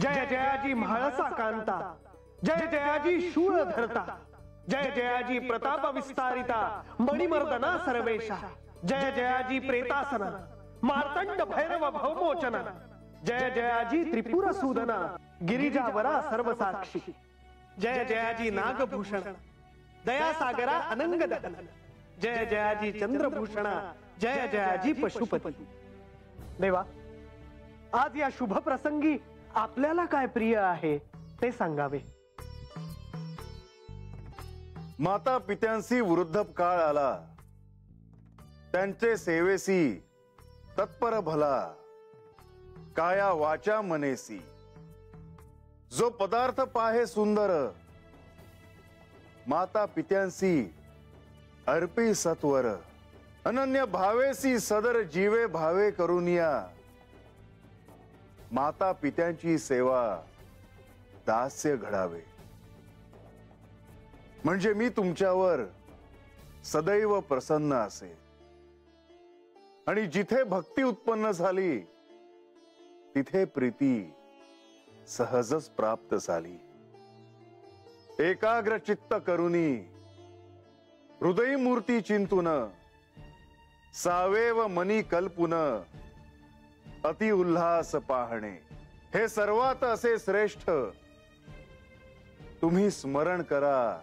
जय जयाजी म्हाळसा कांता, जय जयाजी शूळ धरता, जय जयाजी प्रताप विस्तारिता, मणिमर्दना सर्वेशा, जय जयाजी प्रेतासना, मार्तंड भैरव भवमोचना, जय जयाजी त्रिपुर सूदना, गिरिजावरा सर्वसाक्षी, जय जयाजी नागभूषण, दयासागरा अनंग दहन, जय जयाजी चंद्रभूषणा, जय जयाजी पशुपती. देवा, आज या शुभ प्रसंगी आपल्याला काय प्रिय आहे ते सांगावे. माता पित्यांसी वृद्धप-काळ आला, त्यांचे सेवेसी तत्पर भला, काया वाचा मनेसी, जो पदार्थ पाहे सुंदर, माता पित्यांसी अर्पी सत्वर, अनन्य भावेसी सदर जीवे भावे करुनिया, माता पित्यांची सेवा दास्य घडावे. म्हणजे मी तुमच्यावर सदैव प्रसन्न असे आणि जिथे भक्ती उत्पन्न झाली तिथे प्रीती सहजच प्राप्त झाली. एकाग्र चित्त करुनी हृदय मूर्ती चिंतून, सावेव मनी कल्पुन, अति उल्हास पाहणे, हे सर्वात असे श्रेष्ठ. तुम्ही स्मरण करा,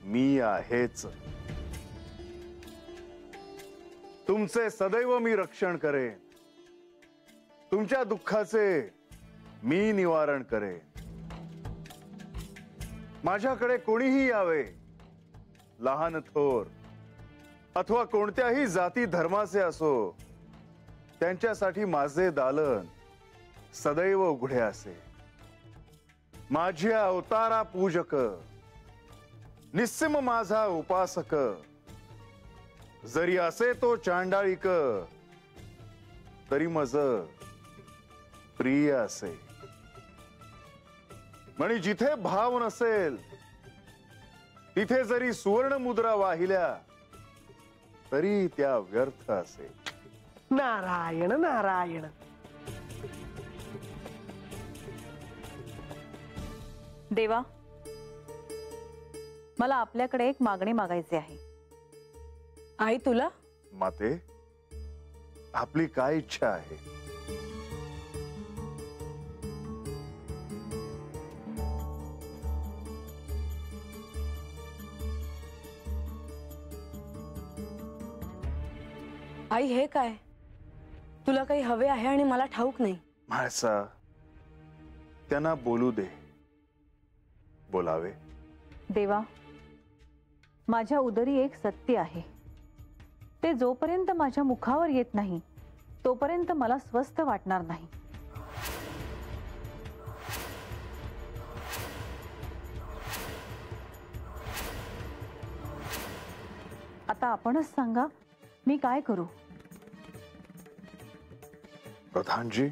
मी आहेच. तुमचे सदैव मी रक्षण करेन, तुमच्या दुःखाचे मी निवारण करेन. माझ्याकडे कोणीही यावे, लहान थोर अथवा कोणत्याही जाती धर्माचे असो, त्यांच्यासाठी माझे दालन सदैव उघडे असे. माझे अवतारा पूजक, निस्सिम माझा उपासक, जरी असे तो चांडाळिक, तरी मज प्रिय असे. म्हणी जिथे भाव नसेल तिथे जरी सुवर्ण मुद्रा वाहिल्या तरी त्या व्यर्थ असे. नारायण नारायण. देवा, मला आपल्याकडे एक मागणी मागायची आहे. आई तुला? माते, आपली काय इच्छा आहे? आई हे काय? तुला काही हवे आहे आणि मला ठाऊक नाही. म्हाळसा, त्यांना बोलू दे. बोलावे. देवा, माझ्या उदरी एक सत्य आहे. ते जोपर्यंत माझ्या मुखावर येत नाही तोपर्यंत मला स्वस्थ वाटणार नाही. आता आपणच सांगा, मी काय करू? प्रधानजी,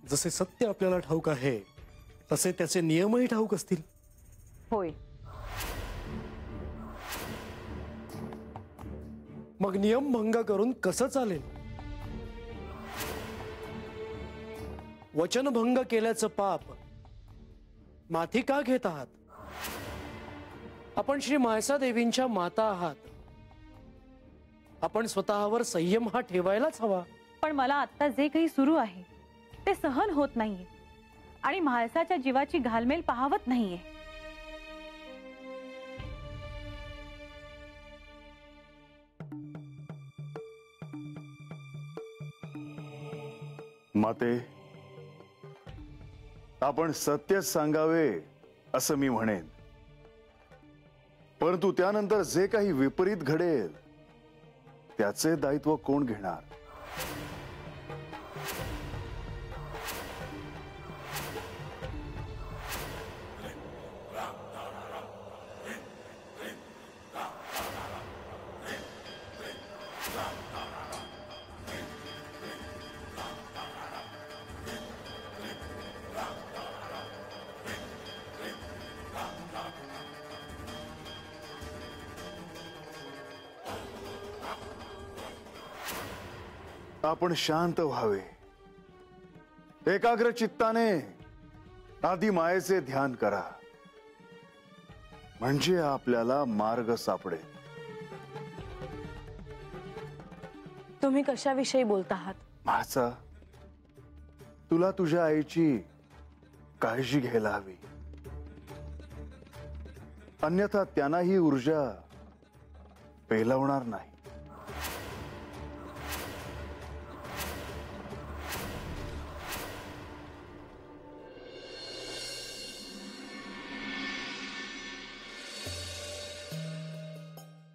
जसे सत्य आपल्याला ठाऊक आहे तसे त्याचे नियमही ठाऊक असतील. होय. मग नियम भंग करून कसं चालेल? वचनभंग केल्याचं पाप माथी का घेत आहात? आपण श्री म्हाळसा देवींच्या माता आहात. आपण स्वतःवर संयम हा ठेवायलाच हवा. पण मला आता जे काही सुरू आहे ते सहन होत नाहीये आणि म्हाळसाच्या जीवाची घालमेल पाहावत नाहीये. माते, आपण सत्यच सांगावे असं मी म्हणेन. परंतु त्यानंतर जे काही विपरीत घडेल त्याचे दायित्व कोण घेणार? आपण शांत व्हावे, एकाग्र चित्ताने आदि मायेचे ध्यान करा, म्हणजे आपल्याला मार्ग सापडेल. तुम्ही कशाविषयी बोलत आहात? माझा तुला तुझ्या आईची काळजी घ्यायला हवी, अन्यथा त्यांना ही ऊर्जा पेलवणार नाही.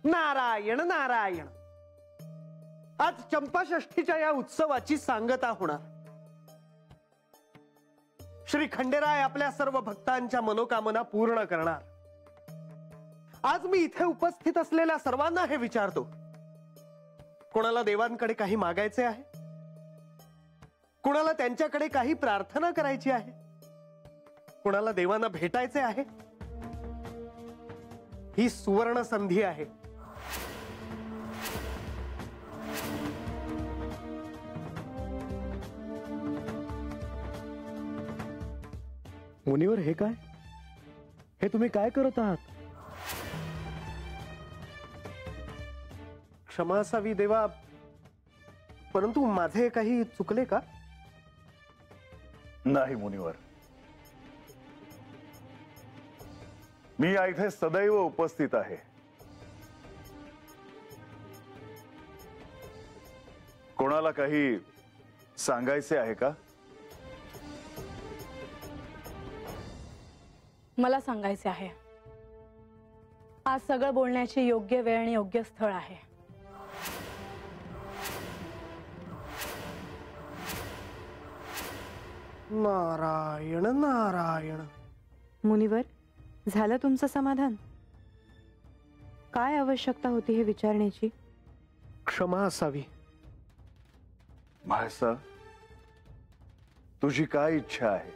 नारायण नारायण. आज चंपाषष्ठीच्या या उत्सवाची सांगता होणार. श्री खंडेराय आपल्या सर्व भक्तांच्या मनोकामना पूर्ण करणार. आज मी इथे उपस्थित असलेल्या सर्वांना हे विचारतो, कोणाला देवांकडे काही मागायचे आहे? कोणाला त्यांच्याकडे काही प्रार्थना करायची आहे? कोणाला देवांना भेटायचे आहे? ही सुवर्ण संधी आहे. मुनिवर, हे काय? हे तुम्ही काय करत आहात? क्षमा असावी देवा, परंतु माझे काही चुकले का? नाही मुनिवर, मी इथे सदैव उपस्थित आहे. कोणाला काही सांगायचे आहे का? मला सांगायचे आहे. आज सगळं बोलण्याची योग्य वेळ आणि योग्य स्थळ आहे. नारायण नारायण. मुनिवर, झालं तुमचं समाधान? काय आवश्यकता होती हे विचारण्याची? क्षमा असावी. म्हाळसा, तुझी काय इच्छा आहे?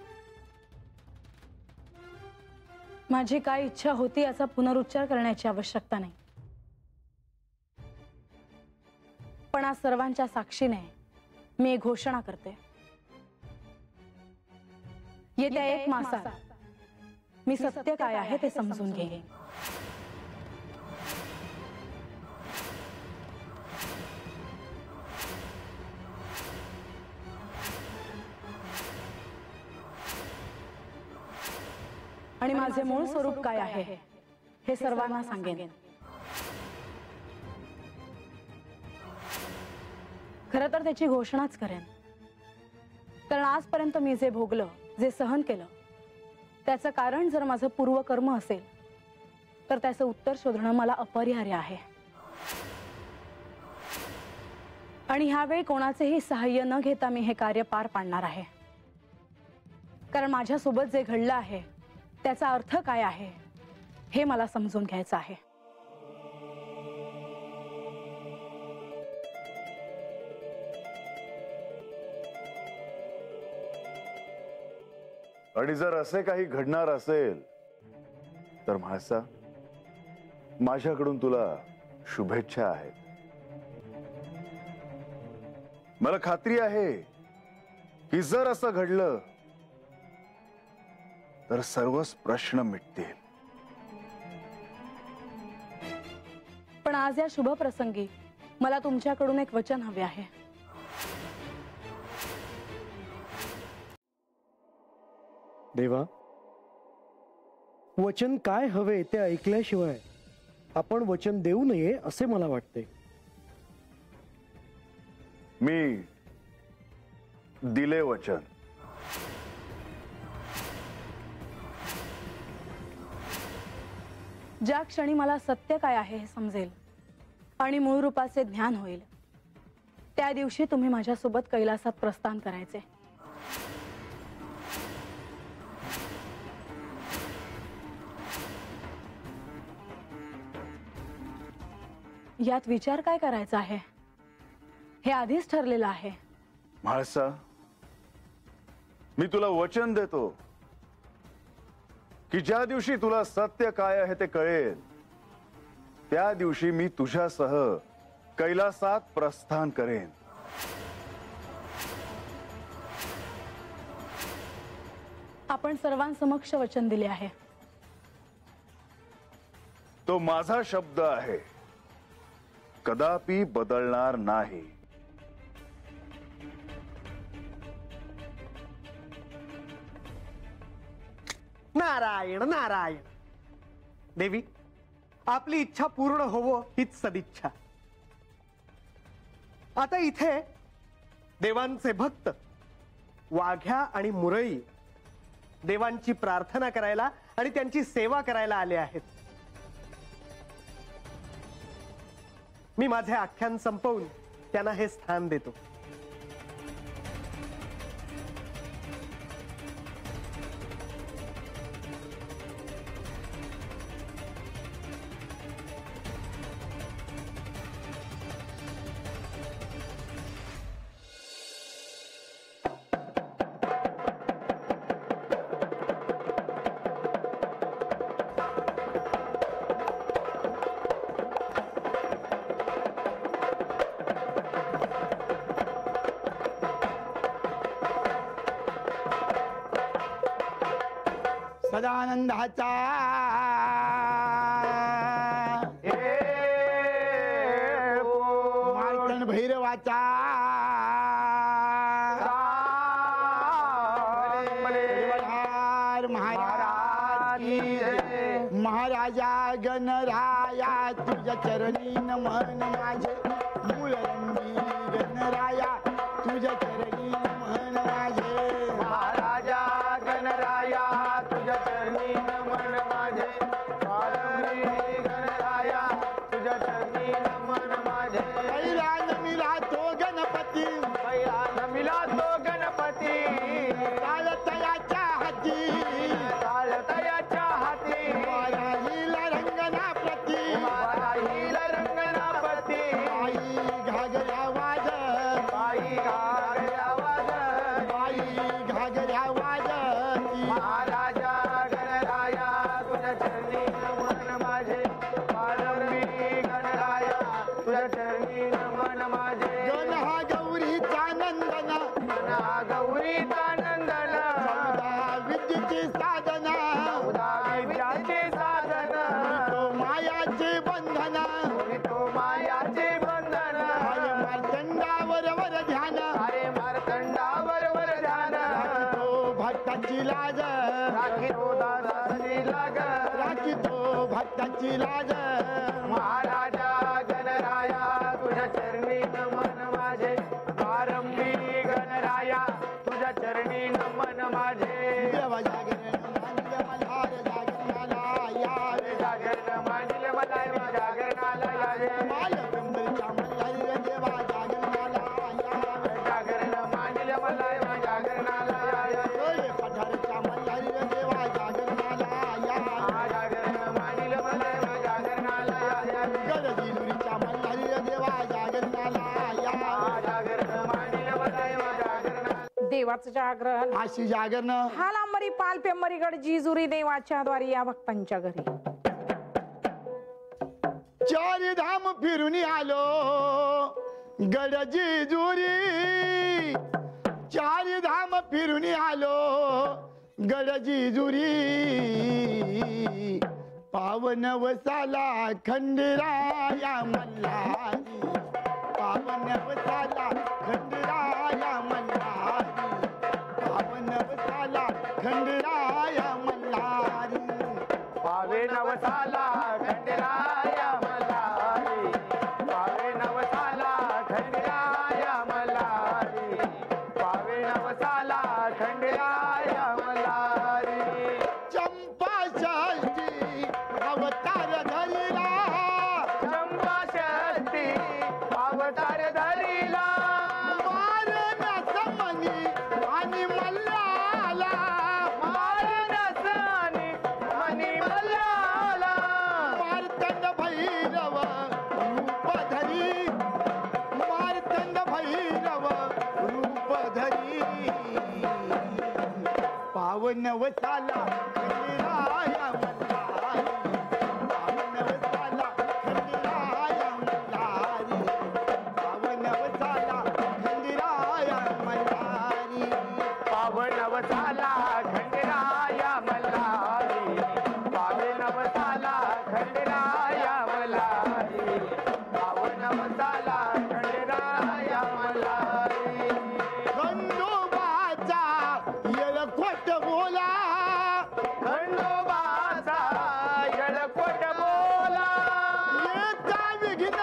माझी काय इच्छा होती याचा पुनरुच्चार करण्याची आवश्यकता नाही, पण आज सर्वांच्या साक्षीने मी एक घोषणा करते. येत्या 1 मासात मी सत्य काय आहे ते समजून घेईन. आणि माझे मूळ स्वरूप काय आहे हे सर्वांना सांगेन. खरं तर त्याची घोषणाच करेन, कारण आजपर्यंत मी जे भोगलं, जे सहन केलं, त्याचं कारण जर माझं पूर्वकर्म असेल तर त्याचं उत्तर शोधणं मला अपरिहार्य आहे. आणि ह्यावेळी कोणाचेही सहाय्य न घेता मी हे कार्य पार पाडणार आहे, कारण माझ्यासोबत जे घडलं आहे त्याचा अर्थ काय आहे हे मला समजून घ्यायचं आहे. आणि जर असे काही घडणार असेल तर म्हाळसा, माझ्याकडून तुला शुभेच्छा आहेत. मला खात्री आहे की जर असं घडलं तर सर्वच प्रश्न मिटतील. पण आज या शुभ प्रसंगी मला तुमच्याकडून एक वचन हवे आहे. देवा, वचन काय हवे ते ऐकल्याशिवाय आपण वचन देऊ नये असे मला वाटते. मी दिले वचन. ज्या क्षणी मला सत्य काय आहे हे समजेल आणि मूळ रूपाचे ज्ञान होईल, त्या दिवशी तुम्ही माझ्यासोबत कैलासात प्रस्थान करायचे. यात विचार काय करायचा आहे हे आधीच ठरलेलं आहे. म्हाळसा, मी तुला वचन देतो की ज्या दिवशी तुला सत्य काय आहे ते कळेल, त्या दिवशी मी तुझ्यासह कैलासात प्रस्थान करेन. आपण सर्वांसमक्ष वचन दिले आहे. तो माझा शब्द आहे, कदापि बदलणार नाही. नारायण नारायण. देवी, आपली इच्छा पूर्ण होवो हीच सदिच्छा. आता इथे देवांचे भक्त वाघ्या आणि मुरळी देवांची प्रार्थना करायला आणि त्यांची सेवा करायला आले आहेत. मी माझे आख्यान संपवून त्यांना हे स्थान देतो. सदानंदाचा मार्तंड भैरवाचा महाराज महाराजा गणराया तुझ्या चरणी नमन माझे मूळरंगी गणराया तुझ्या चरणी नमन माझे महाराजा गणराया तुझ्या चरणी नमन माझे मूळरंगी गणराया तुझ्या चरणी नमन माझे. पहिला नमिला तो गणपती पहिला नमिला तो गणपती ताळतयाच्या हाती ताळतयाच्या हाती वाराहीला रंगना प्रती वाराहीला रंगना प्रती बाई घागऱ्या वाजत बाई घागऱ्या वाजत बाई घागऱ्या वाजत महाराजा गणराया तुझ्या चरणी नमन माझे पारंबी गणराया तुझ्या चरणी नमन माझे. गण हा गौरीचा नंदना गण हा गौरीचा नंदना सौदा विद्येची साधना सौदा विद्याचे साधना तो मायाचे बंधना तो मायाचे बंधना अरे मार्तंडावर वर ध्यान अरे मार्तंडावर वर ध्यान राखी तो भक्ताची लाज राखी तो दासाची लाज राखी तो भक्ताची लाज. महाराजा गणराया तुझ्या चरणी नमन माझे पारंबी गणराया तुझ्या चरणी नमन माझे. देवा जागरण मांडले मल्हार जागरणाला या जागरण मांडले मल्हार जागरणाला या माल पिंपरीच्या मल्हारी रे देवा जागरणाला या जागरण मांडले मल्हार जागरणाला या पठारच्या मल्हारी रे देवा जागरणाला या जागरण मांडले मल्हार जागरणाला या गडजिलुरीच्या मल्हारी रे देवा जागरणाला या जागरण मांडले मल्हार जागरणाला. देवाचं जागरण अशी जागरण हा लांबरी पाल पेंबरीगड जिजुरी देवाच्या द्वारी या भक्तांच्या घरी चारी धाम फिरून आलो गड जिजुरी चारी धाम फिरून आलो गड जिजुरी पावन वसाला खंडराया मल्हारी पावन वसाला खंडराया मल्हारी पावन वसाला खंडराया मल्हारी पावे नवसाला खंडराया मल्हारी पावे नवसाला खंडराया मल्हारी पावे नवसाला खंडराया मल्हारी. चंपा षष्ठी अवतार धरिला चंपा षष्ठी अवतार धरिला मारण्यास मनी आणि मल्लाला मारण्यास आणि मनी मल्लाला मार्तंड भैरव रूप धरी मार्तंड भैरव रूप धरी पावन वसाला खंडराया मल्हारी पावन वसाला खंडराया मल्हारी पावन वसाला खंडराया मल्हारी पावन वसाला खंडराया नवसाला खंडेराया मल्हारी खंडोबाचा येळकोट बोला खंडोबाचा येळकोट बोला येता विघ्न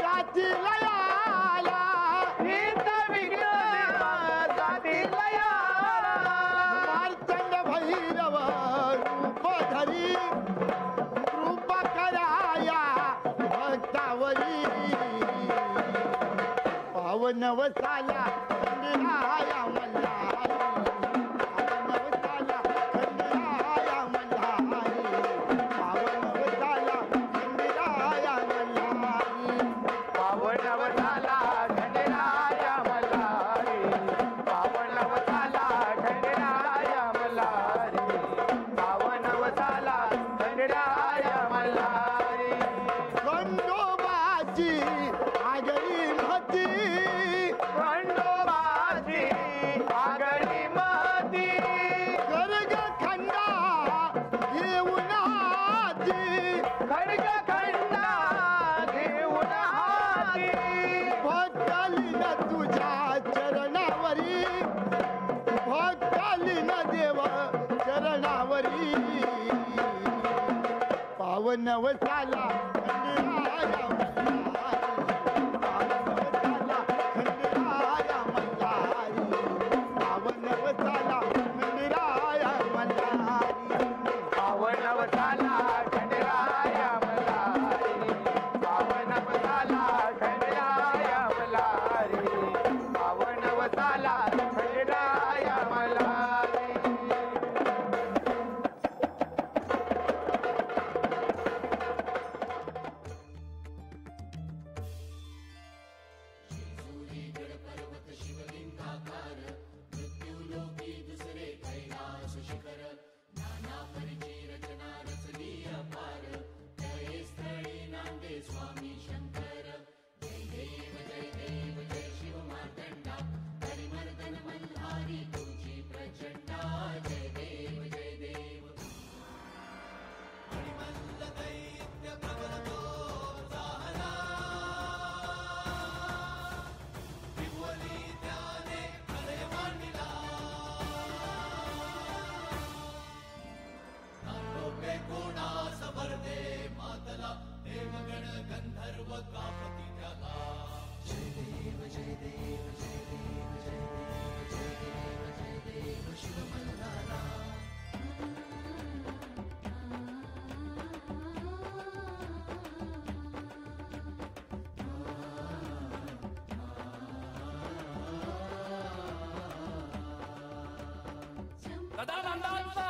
जातीला याला येता विघ्न जातीला याला मार्तंड भैरव रूप धरी रूप कराया भक्तावरी पावन वसाला खंडेराया मल्हारी पावन वसाला खंडेराया मल्हारी पावन वसाला खंडेराया मल्हारी पावन वसाला खंडेराया मल्हारी पावन वसाला खंडेराया मल्हारी पावन वसाला खंडेराया मल्हारी खंडोबाची आगळी महती खंडोबाची आगळी महती खड्ग खंडा घेऊन हाती खड्ग खंडा घेऊन हाती भक्तालीन तुझ्या चरणावरी भक्तालीन देव चरणावरी पावन वसाला खंडेराया मल्हारी पावन वसाला खंडेराया मल्हारी पावन वसाला खंडेराया मल्हारी पावन वसाला खंडेराया मल्हारी पावन वसाला खंडेराया मल्हारी पावन वसाला खंडेराया मल्हारी सदानंदांचा